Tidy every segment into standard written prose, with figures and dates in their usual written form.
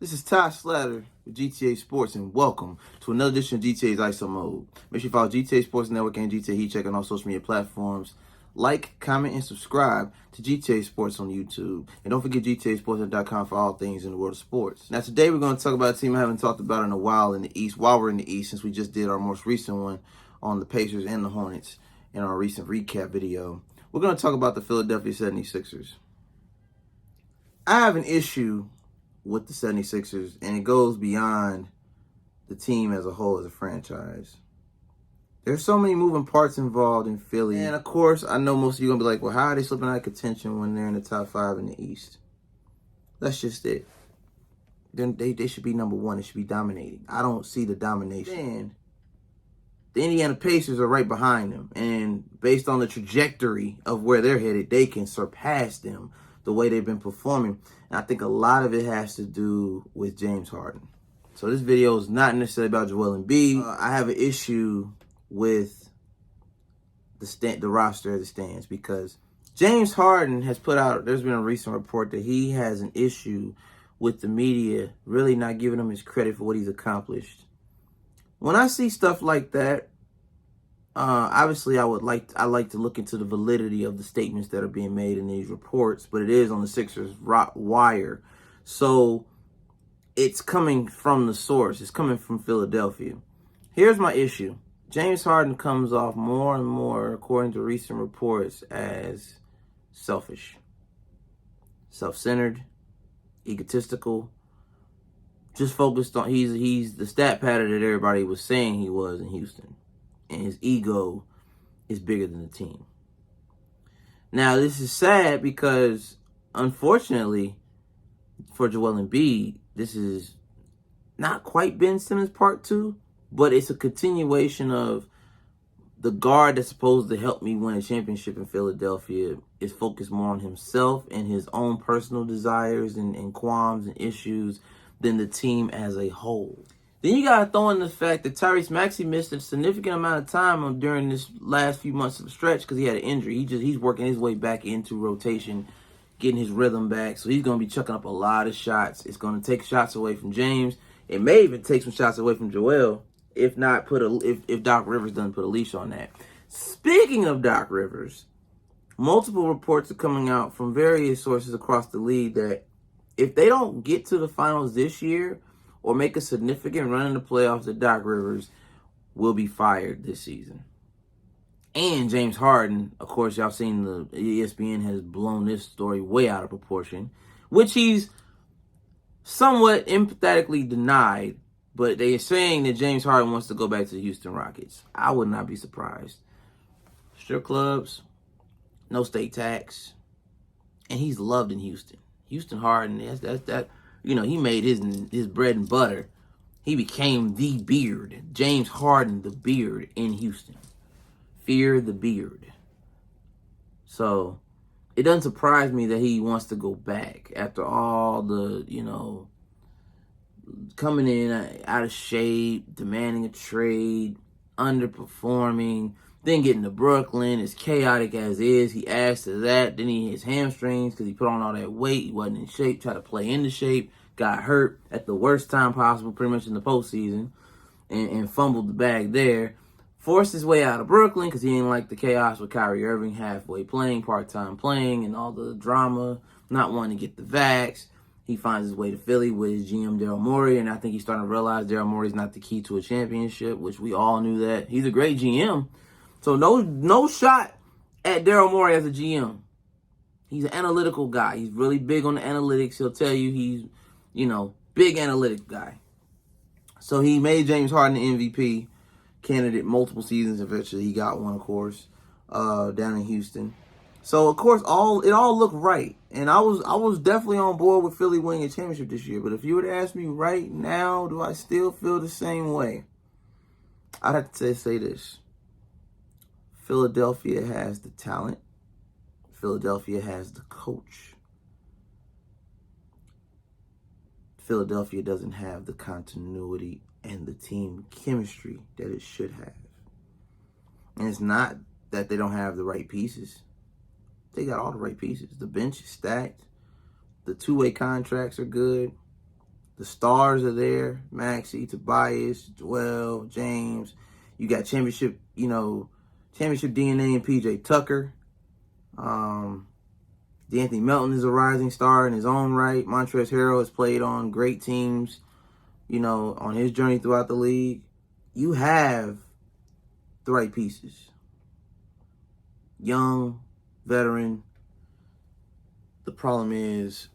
This is Slatter with GTA Sports, and welcome to another edition of GTA's ISO Mode. Make sure you follow GTA Sports Network and GTA Heat Check on all social media platforms. Like, comment, and subscribe to GTA Sports on YouTube. And don't forget GTAsports.com for all things in the world of sports. Now, today we're going to talk about a team I haven't talked about in a while in the East, while we're in the East, since we just did our most recent one on the Pacers and the Hornets in our recent recap video. We're going to talk about the Philadelphia 76ers. I have an issue with the 76ers, and it goes beyond the team as a whole, as a franchise. There's so many moving parts involved in Philly. And of course, I know most of you are going to be like, well, how are they slipping out of contention when they're in the top 5 in the East? That's just it. They should be number 1. They should be dominating. I don't see the domination. And the Indiana Pacers are right behind them. And based on the trajectory of where they're headed, they can surpass them the way they've been performing. And I think a lot of it has to do with James Harden. So this video is not necessarily about Joel Embiid. I have an issue with the roster as it stands, because James Harden has put out, there's been a recent report that he has an issue with the media really not giving him his credit for what he's accomplished. When I see stuff like that, obviously I like to look into the validity of the statements that are being made in these reports, but it is on the Sixers wire. So it's coming from the source. It's coming from Philadelphia. Here's my issue. James Harden comes off more and more, according to recent reports, as selfish, self-centered, egotistical, just focused on, he's the stat pattern that everybody was saying he was in Houston. And his ego is bigger than the team. Now, this is sad because, unfortunately, for Joel Embiid, this is not quite Ben Simmons Part 2, but it's a continuation of the guard that's supposed to help me win a championship in Philadelphia is focused more on himself and his own personal desires and qualms and issues than the team as a whole. Then you got to throw in the fact that Tyrese Maxey missed a significant amount of time during this last few months of the stretch because he had an injury. He's working his way back into rotation, getting his rhythm back. So he's going to be chucking up a lot of shots. It's going to take shots away from James. It may even take some shots away from Joel, if Doc Rivers doesn't put a leash on that. Speaking of Doc Rivers, multiple reports are coming out from various sources across the league that if they don't get to the finals this year or make a significant run in the playoffs, that Doc Rivers will be fired this season. And James Harden, of course, y'all seen the ESPN has blown this story way out of proportion, which he's somewhat empathetically denied, but they are saying that James Harden wants to go back to the Houston Rockets. I would not be surprised. Strip clubs, no state tax, and he's loved in Houston. Houston Harden, that. You know, he made his bread and butter. He became the Beard. James Harden, the Beard in Houston. Fear the Beard. So, it doesn't surprise me that he wants to go back after all the, coming in out of shape, demanding a trade, underperforming, then getting to Brooklyn, as chaotic as is. He adds to that. Then he his hamstrings because he put on all that weight. He wasn't in shape. Tried to play into shape. Got hurt at the worst time possible, pretty much in the postseason, and fumbled the bag there. Forced his way out of Brooklyn because he didn't like the chaos with Kyrie Irving halfway playing, part-time playing, and all the drama, not wanting to get the vax. He finds his way to Philly with his GM, Daryl Morey, and I think he's starting to realize Daryl Morey's not the key to a championship, which we all knew that. He's a great GM. So no shot at Daryl Morey as a GM. He's an analytical guy. He's really big on the analytics. He'll tell you he's, big analytic guy. So he made James Harden the MVP candidate multiple seasons. Eventually he got one, of course, down in Houston. So, of course, it all looked right. And I was definitely on board with Philly winning a championship this year. But if you were to ask me right now, do I still feel the same way? I'd have to say this. Philadelphia has the talent. Philadelphia has the coach. Philadelphia doesn't have the continuity and the team chemistry that it should have. And it's not that they don't have the right pieces. They got all the right pieces. The bench is stacked. The two-way contracts are good. The stars are there. Maxey, Tobias, Joel, James. You got championship DNA and PJ Tucker. D'Anthony Melton is a rising star in his own right. Montrezl Harrell has played on great teams, on his journey throughout the league. You have the right pieces. Young, veteran. The problem is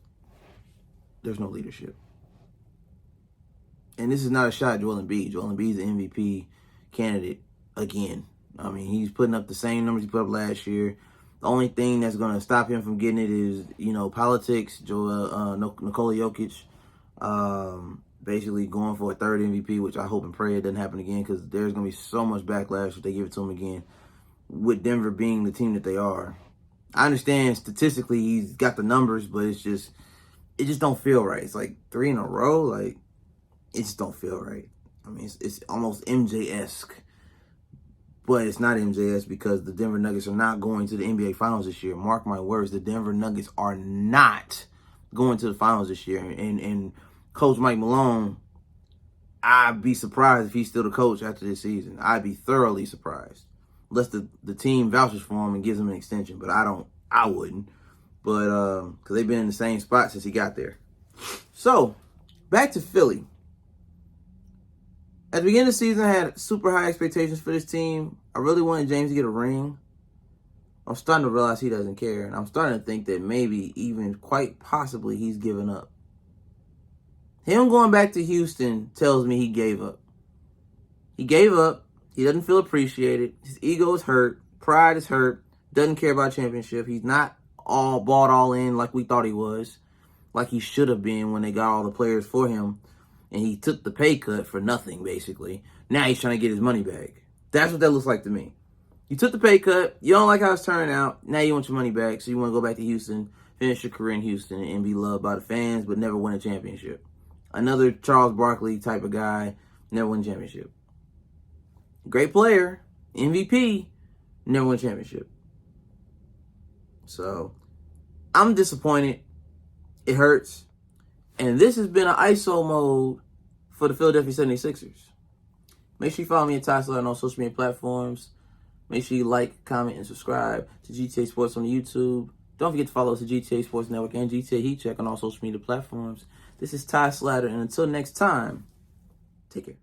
there's no leadership. And this is not a shot at Joel Embiid. Joel Embiid is an MVP candidate again. I mean, he's putting up the same numbers he put up last year. The only thing that's going to stop him from getting it is, politics. Nikola Jokic basically going for a third MVP, which I hope and pray it doesn't happen again, because there's going to be so much backlash if they give it to him again, with Denver being the team that they are. I understand statistically he's got the numbers, but it just don't feel right. It's like 3 in a row. Like, it just don't feel right. I mean, it's almost MJ-esque. But it's not MJS because the Denver Nuggets are not going to the NBA Finals this year. Mark my words, the Denver Nuggets are not going to the Finals this year. And Coach Mike Malone, I'd be surprised if he's still the coach after this season. I'd be thoroughly surprised. Unless the team vouches for him and gives him an extension. But I wouldn't. But, because they've been in the same spot since he got there. So, back to Philly. At the beginning of the season, I had super high expectations for this team. I really wanted James to get a ring. I'm starting to realize he doesn't care. And I'm starting to think that maybe even quite possibly he's given up. Him going back to Houston tells me he gave up. He gave up. He doesn't feel appreciated. His ego is hurt. Pride is hurt. Doesn't care about championship. He's not bought all in like we thought he was. Like he should have been when they got all the players for him. And he took the pay cut for nothing, basically. Now he's trying to get his money back. That's what that looks like to me. You took the pay cut. You don't like how it's turning out. Now you want your money back. So you want to go back to Houston, finish your career in Houston, and be loved by the fans, but never win a championship. Another Charles Barkley type of guy, never win a championship. Great player, MVP, never win a championship. So, I'm disappointed. It hurts. And this has been an ISO mode for the Philadelphia 76ers. Make sure you follow me at Ty Slatter on all social media platforms. Make sure you like, comment, and subscribe to GTA Sports on YouTube. Don't forget to follow us at GTA Sports Network and GTA Heat Check on all social media platforms. This is Ty Slatter, and until next time, take care.